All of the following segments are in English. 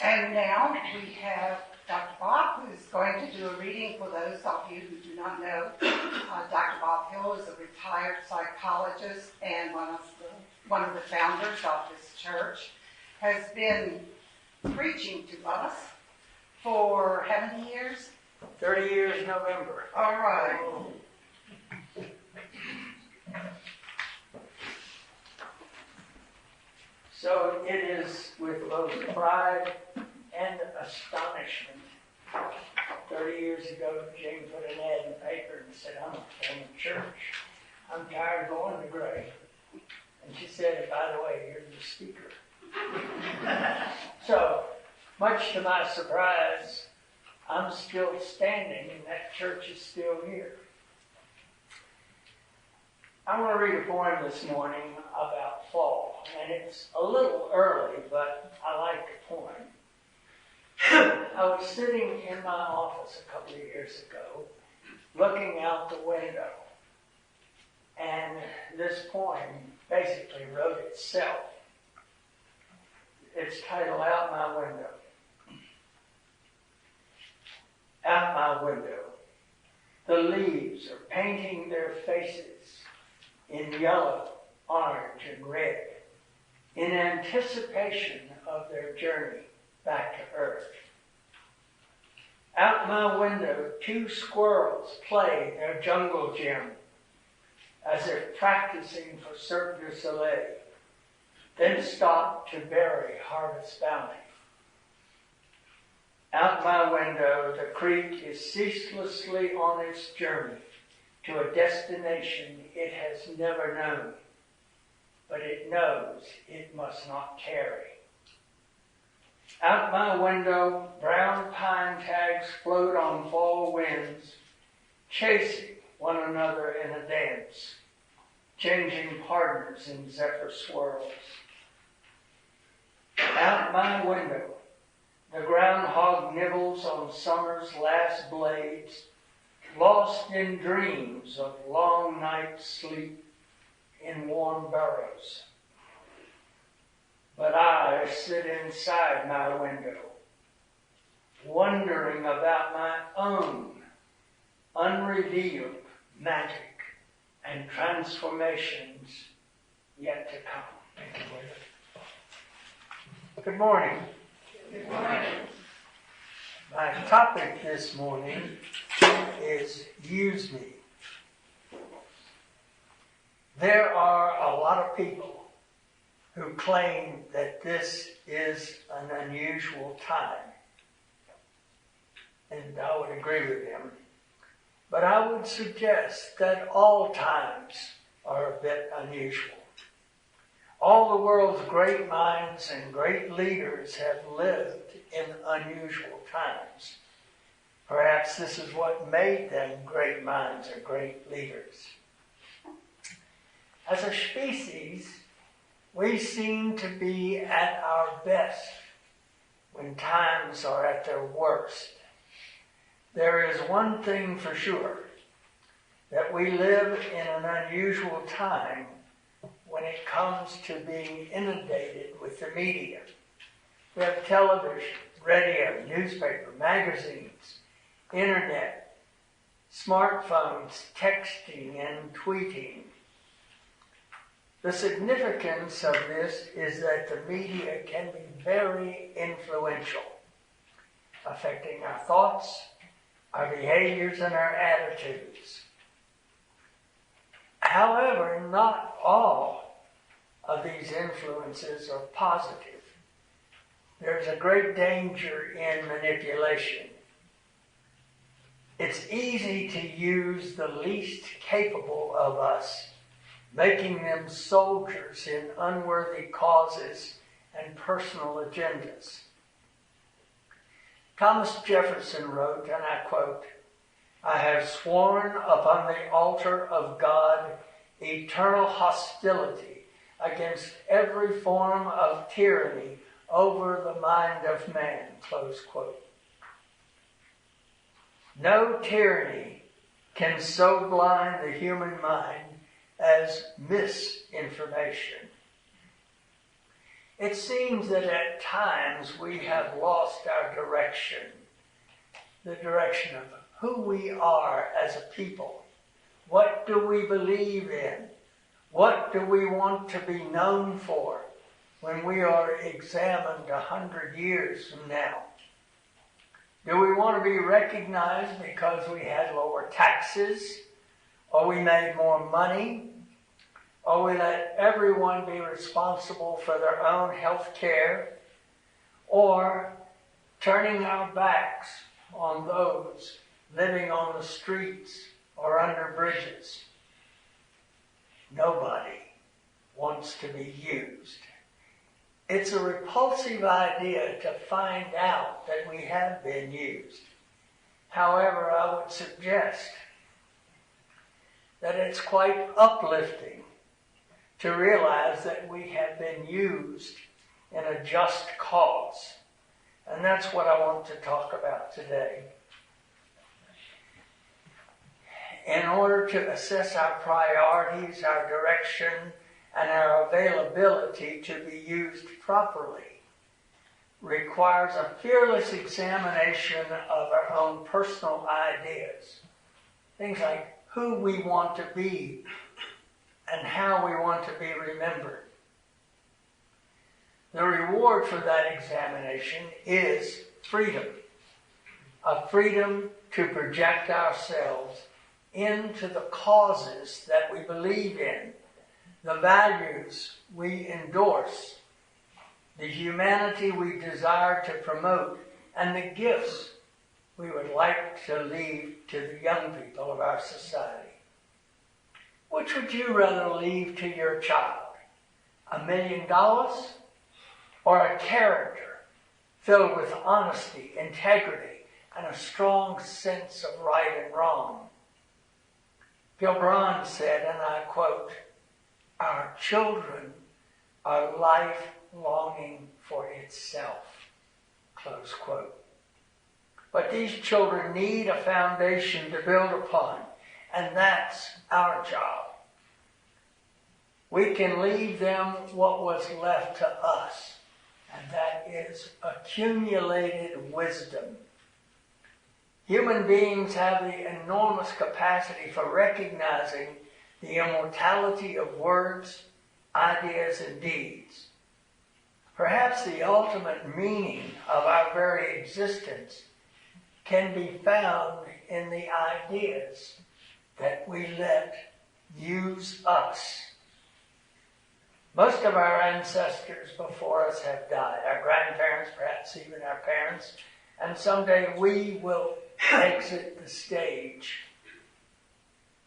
And now we have Dr. Bob, who's going to do a reading for those of you who do not know. Dr. Bob Hill is a retired psychologist and one of the founders of this church. Has been preaching to us for how many years? 30 years November. All right. So it is with both pride and astonishment. 30 years ago, Jane put an ad in the paper and said, I'm from the church. I'm tired of going to grave. And she said, by the way, you're the speaker. So, much to my surprise, I'm still standing and that church is still here. I want to read a poem this morning about fall, and it's a little early, but I like the poem. I was sitting in my office a couple of years ago, looking out the window, and this poem basically wrote itself. It's titled Out My Window. Out my window, the leaves are painting their faces in yellow, orange, and red, in anticipation of their journey back to earth. Out my window, 2 squirrels play their jungle gym as if practicing for Cirque du Soleil, then stop to bury harvest bounty. Out my window, the creek is ceaselessly on its journey to a destination it has never known, but it knows it must not tarry. Out my window, brown pine tags float on fall winds, chasing one another in a dance, changing partners in zephyr swirls. Out my window, the groundhog nibbles on summer's last blades, lost in dreams of long night sleep in warm burrows. But I sit inside my window, wondering about my own unrevealed magic and transformations yet to come. Good morning. Good morning. My topic this morning is Use Me. There are a lot of people who claim that this is an unusual time. And I would agree with them. But I would suggest that all times are a bit unusual. All the world's great minds and great leaders have lived in unusual times. Perhaps this is what made them great minds or great leaders. As a species, we seem to be at our best when times are at their worst. There is one thing for sure, that we live in an unusual time when it comes to being inundated with the media. We have television, radio, newspaper, magazines, internet, smartphones, texting, and tweeting. The significance of this is that the media can be very influential, affecting our thoughts, our behaviors, and our attitudes. However, not all of these influences are positive. There's a great danger in manipulation. It's easy to use the least capable of us, making them soldiers in unworthy causes and personal agendas. Thomas Jefferson wrote, and I quote, "I have sworn upon the altar of God eternal hostility against every form of tyranny over the mind of man," close quote. No tyranny can so blind the human mind as misinformation. It seems that at times we have lost our direction, the direction of who we are as a people. What do we believe in? What do we want to be known for when we are examined 100 years from now? Do we want to be recognized because we had lower taxes, or we made more money, or we let everyone be responsible for their own health care, or turning our backs on those living on the streets or under bridges? Nobody wants to be used. It's a repulsive idea to find out that we have been used. However, I would suggest that it's quite uplifting to realize that we have been used in a just cause. And that's what I want to talk about today. In order to assess our priorities, our direction, and our availability to be used properly, requires a fearless examination of our own personal ideas. Things like who we want to be and how we want to be remembered. The reward for that examination is freedom. A freedom to project ourselves into the causes that we believe in, the values we endorse, the humanity we desire to promote, and the gifts we would like to leave to the young people of our society. Which would you rather leave to your child? $1 million or a character filled with honesty, integrity, and a strong sense of right and wrong? Gilbrand said, and I quote, "Our children are life longing for itself," close quote. But these children need a foundation to build upon, and that's our job. We can leave them what was left to us, and that is accumulated wisdom. Human beings have the enormous capacity for recognizing the immortality of words, ideas, and deeds. Perhaps the ultimate meaning of our very existence can be found in the ideas that we let use us. Most of our ancestors before us have died, our grandparents, perhaps even our parents, and someday we will exit the stage.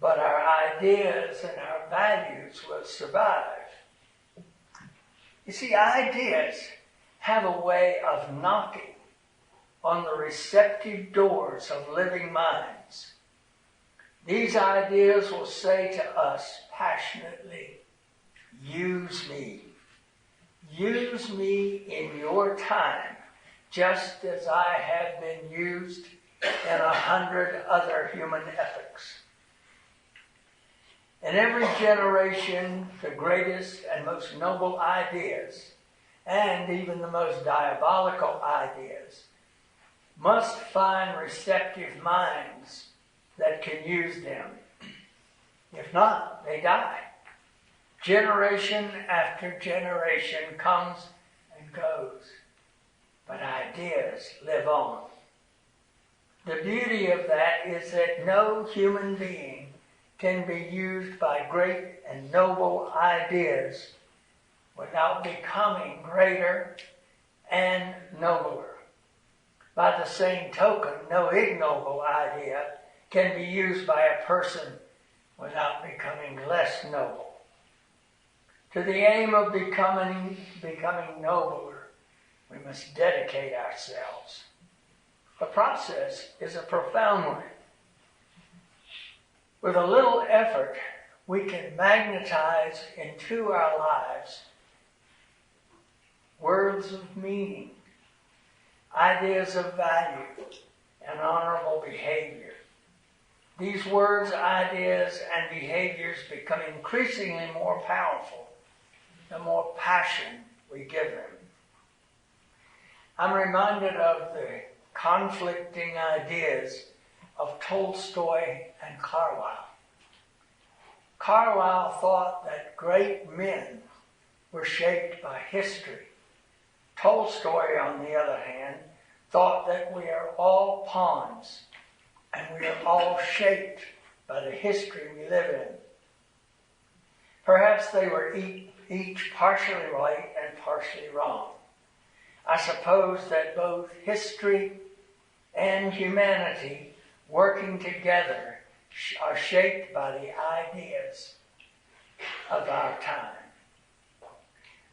But our ideas and our values will survive. You see, ideas have a way of knocking on the receptive doors of living minds. These ideas will say to us passionately, "Use me. Use me in your time, just as I have been used in 100 other human epochs." In every generation, the greatest and most noble ideas, and even the most diabolical ideas, must find receptive minds that can use them. If not, they die. Generation after generation comes and goes, but ideas live on. The beauty of that is that no human being can be used by great and noble ideas without becoming greater and nobler. By the same token, no ignoble idea can be used by a person without becoming less noble. To the aim of becoming nobler, we must dedicate ourselves. The process is a profound one. With a little effort, we can magnetize into our lives words of meaning, ideas of value, and honorable behavior. These words, ideas, and behaviors become increasingly more powerful the more passion we give them. I'm reminded of the conflicting ideas of Tolstoy and Carlyle. Carlyle thought that great men were shaped by history. Tolstoy, on the other hand, thought that we are all pawns and we are all shaped by the history we live in. Perhaps they were each partially right and partially wrong. I suppose that both history and humanity working together are shaped by the ideas of our time.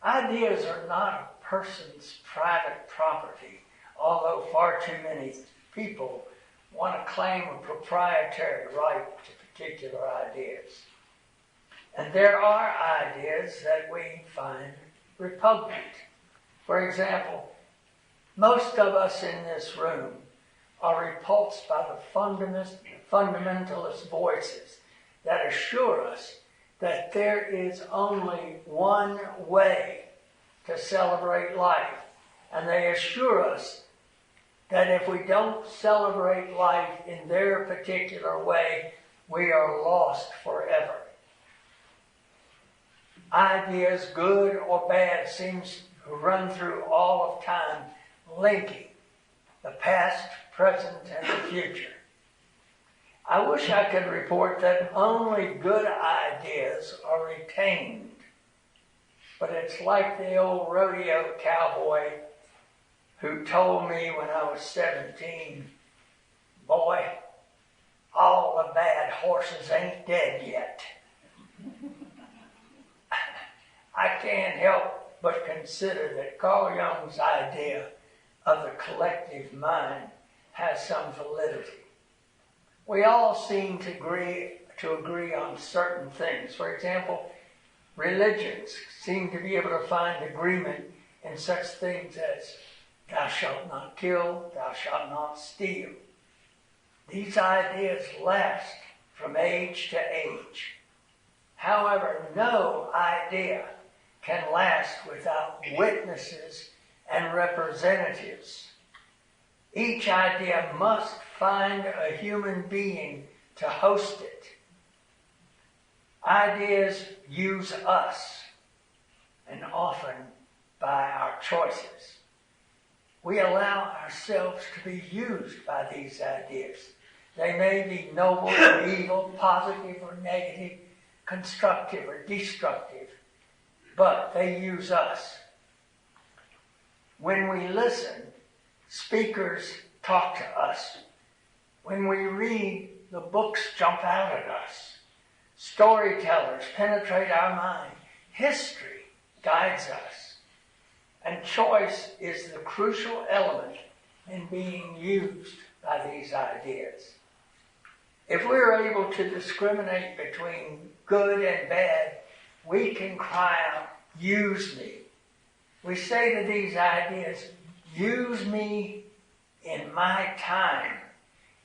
Ideas are not a person's private property, although far too many people want to claim a proprietary right to particular ideas. And there are ideas that we find repugnant. For example, most of us in this room are repulsed by the fundamentalist voices that assure us that there is only one way to celebrate life. And they assure us that if we don't celebrate life in their particular way, we are lost forever. Ideas, good or bad, seems to run through all of time, linking the past, present, and the future. I wish I could report that only good ideas are retained. But it's like the old rodeo cowboy who told me when I was 17, "Boy, all the bad horses ain't dead yet." I can't help but consider that Carl Jung's idea of the collective mind has some validity. We all seem to agree on certain things. For example, religions seem to be able to find agreement in such things as thou shalt not kill, thou shalt not steal. These ideas last from age to age. However, no idea can last without witnesses and representatives. Each idea must find a human being to host it. Ideas use us, and often by our choices. We allow ourselves to be used by these ideas. They may be noble or evil, positive or negative, constructive or destructive, but they use us. When we listen, speakers talk to us. When we read, the books jump out at us. Storytellers penetrate our mind. History guides us. And choice is the crucial element in being used by these ideas. If we're able to discriminate between good and bad, we can cry out, "Use me." We say to these ideas, "Use me in my time.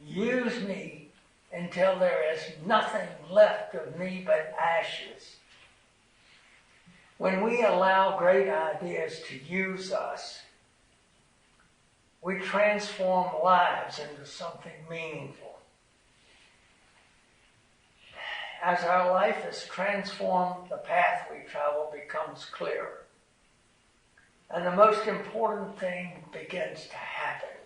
Use me until there is nothing left of me but ashes." When we allow great ideas to use us, we transform lives into something meaningful. As our life is transformed, the path we travel becomes clearer. And the most important thing begins to happen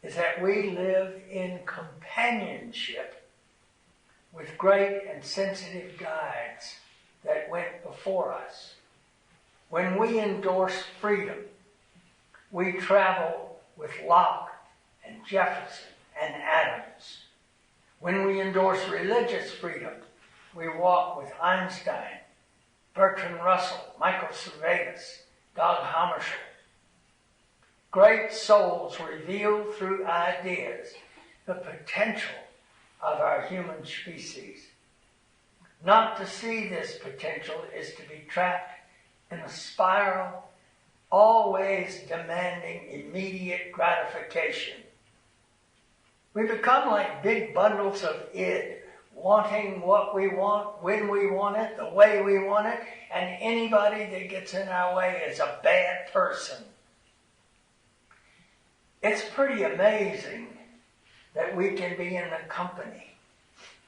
is that we live in companionship with great and sensitive guides that went before us. When we endorse freedom, we travel with Locke and Jefferson and Adams. When we endorse religious freedom, we walk with Einstein, Bertrand Russell, Michael Servetus, Dag Hammarskjöld. Great souls reveal through ideas the potential of our human species. Not to see this potential is to be trapped in a spiral, always demanding immediate gratification. We become like big bundles of id, wanting what we want, when we want it, the way we want it, and anybody that gets in our way is a bad person. It's pretty amazing that we can be in the company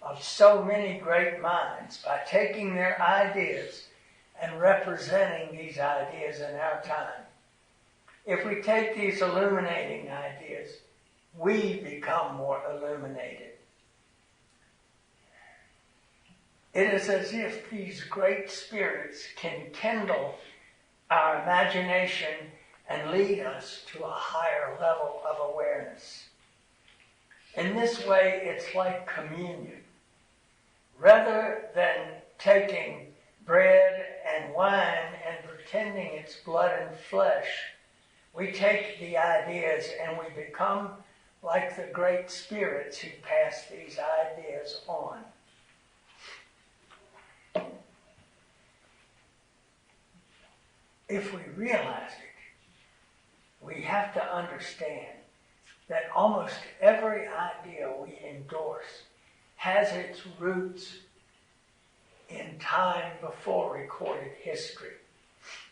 of so many great minds by taking their ideas and representing these ideas in our time. If we take these illuminating ideas, we become more illuminated. It is as if these great spirits can kindle our imagination and lead us to a higher level of awareness. In this way, it's like communion. Rather than taking bread and wine and pretending it's blood and flesh, we take the ideas and we become like the great spirits who pass these ideas on. If we realize it, we have to understand that almost every idea we endorse has its roots in time before recorded history.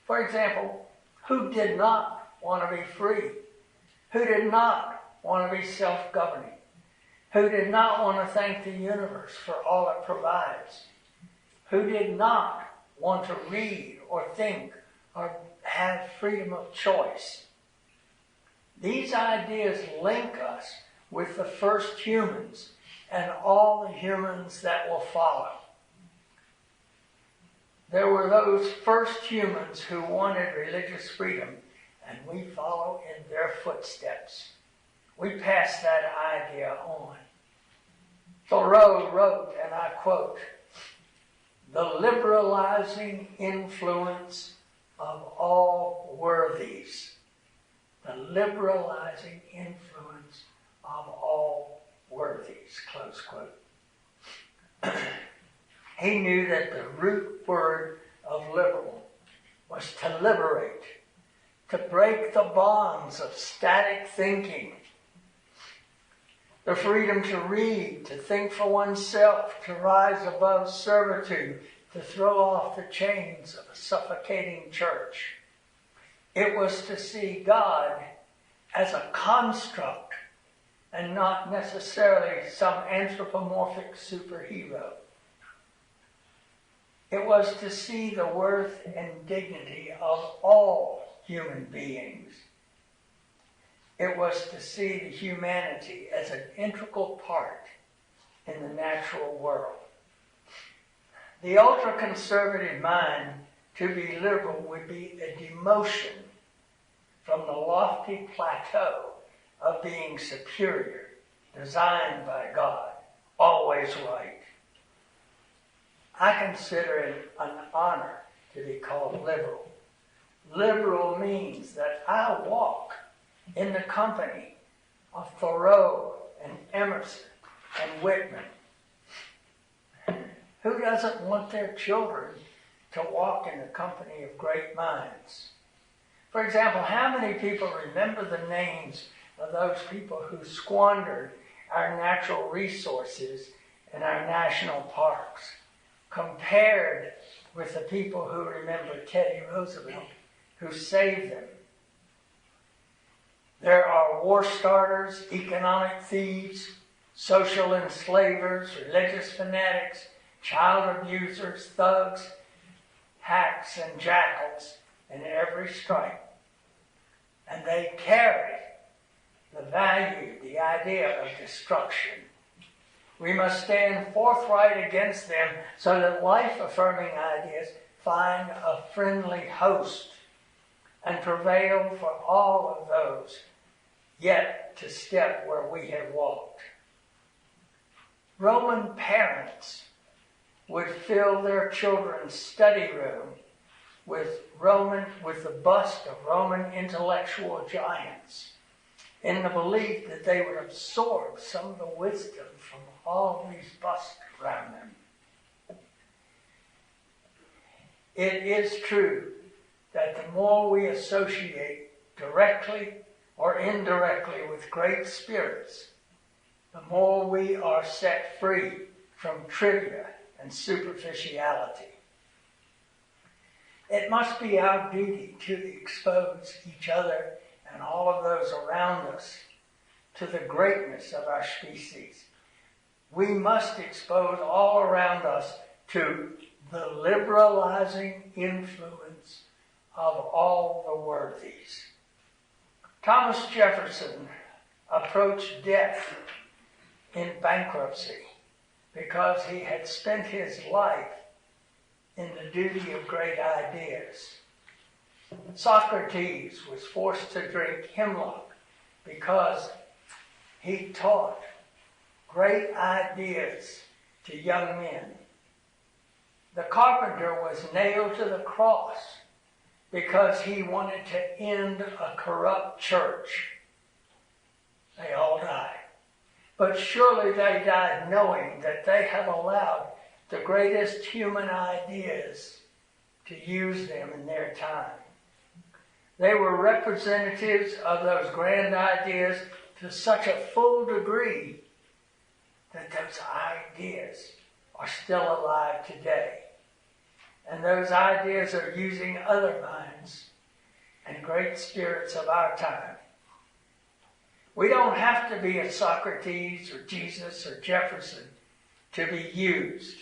For example, who did not want to be free? Who did not want to be self-governing? Who did not want to thank the universe for all it provides? Who did not want to read or think or have freedom of choice? These ideas link us with the first humans and all the humans that will follow. There were those first humans who wanted religious freedom, and we follow in their footsteps. We pass that idea on. Thoreau wrote, and I quote, "The liberalizing influence of all worthies." The liberalizing influence of all worthies, close quote. He knew that the root word of liberal was to liberate, to break the bonds of static thinking, the freedom to read, to think for oneself, to rise above servitude, to throw off the chains of a suffocating church. It was to see God as a construct and not necessarily some anthropomorphic superhero. It was to see the worth and dignity of all human beings. It was to see the humanity as an integral part in the natural world. The ultra-conservative mind, to be liberal, would be a demotion from the lofty plateau of being superior, designed by God, always right. I consider it an honor to be called liberal. Liberal means that I walk in the company of Thoreau and Emerson and Whitman. Who doesn't want their children to walk in the company of great minds? For example, how many people remember the names of those people who squandered our natural resources in our national parks, compared with the people who remember Teddy Roosevelt, who saved them? There are war starters, economic thieves, social enslavers, religious fanatics, child abusers, thugs, hacks, and jackals in every stripe. And they carry the value, the idea of destruction. We must stand forthright against them so that life-affirming ideas find a friendly host and prevail for all of those yet to step where we have walked. Roman parents would fill their children's study room with the bust of Roman intellectual giants, in the belief that they would absorb some of the wisdom from all these busts around them. It is true that the more we associate directly or indirectly with great spirits, the more we are set free from trivia and superficiality. It must be our duty to expose each other and all of those around us to the greatness of our species. We must expose all around us to the liberalizing influence of all the worthies. Thomas Jefferson approached death in bankruptcy because he had spent his life in the duty of great ideas. Socrates was forced to drink hemlock because he taught great ideas to young men. The carpenter was nailed to the cross because he wanted to end a corrupt church. They all died. But surely they died knowing that they had allowed the greatest human ideas to use them in their time. They were representatives of those grand ideas to such a full degree that those ideas are still alive today. And those ideas are using other minds and great spirits of our time. We don't have to be a Socrates or Jesus or Jefferson to be used.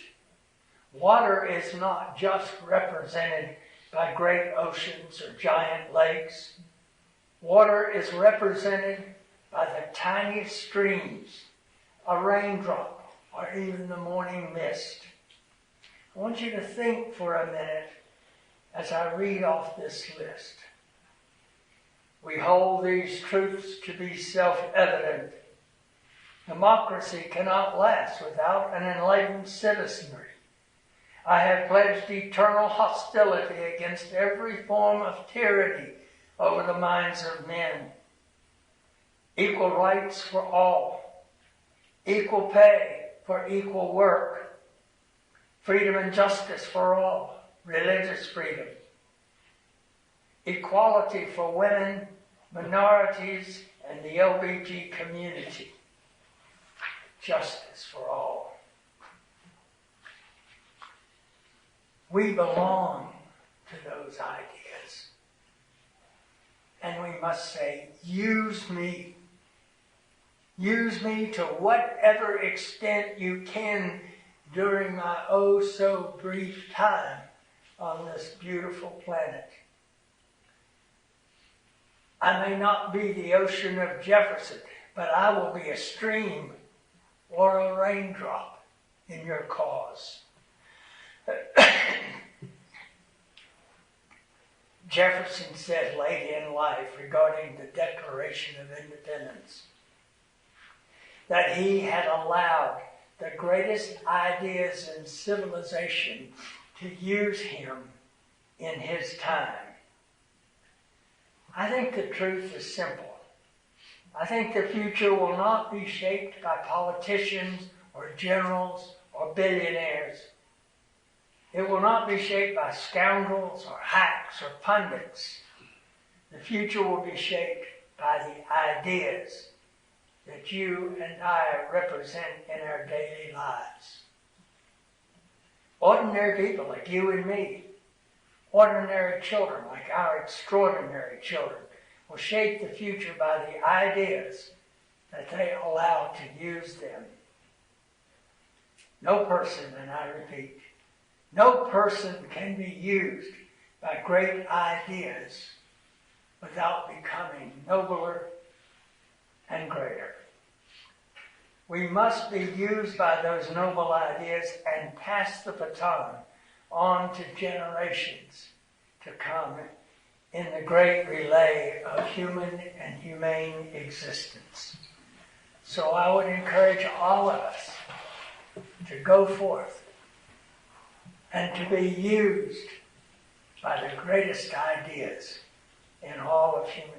Water is not just represented by great oceans or giant lakes. Water is represented by the tiniest streams, a raindrop, or even the morning mist. I want you to think for a minute as I read off this list. We hold these truths to be self-evident. Democracy cannot last without an enlightened citizenry. I have pledged eternal hostility against every form of tyranny over the minds of men. Equal rights for all. Equal pay for equal work. Freedom and justice for all. Religious freedom. Equality for women, minorities, and the LGBT community. Justice for all. We belong to those ideas. And we must say, use me. Use me to whatever extent you can during my oh so brief time on this beautiful planet. I may not be the ocean of Jefferson, but I will be a stream or a raindrop in your cause. Jefferson said late in life regarding the Declaration of Independence that he had allowed the greatest ideas in civilization to use him in his time. I think the truth is simple. I think the future will not be shaped by politicians or generals or billionaires. It will not be shaped by scoundrels or hacks or pundits. The future will be shaped by the ideas that you and I represent in our daily lives. Ordinary people like you and me, ordinary children like our extraordinary children, will shape the future by the ideas that they allow to use them. No person, and I repeat, no person can be used by great ideas without becoming nobler and greater. We must be used by those noble ideas and pass the baton on to generations to come in the great relay of human and humane existence. So I would encourage all of us to go forth and to be used by the greatest ideas in all of human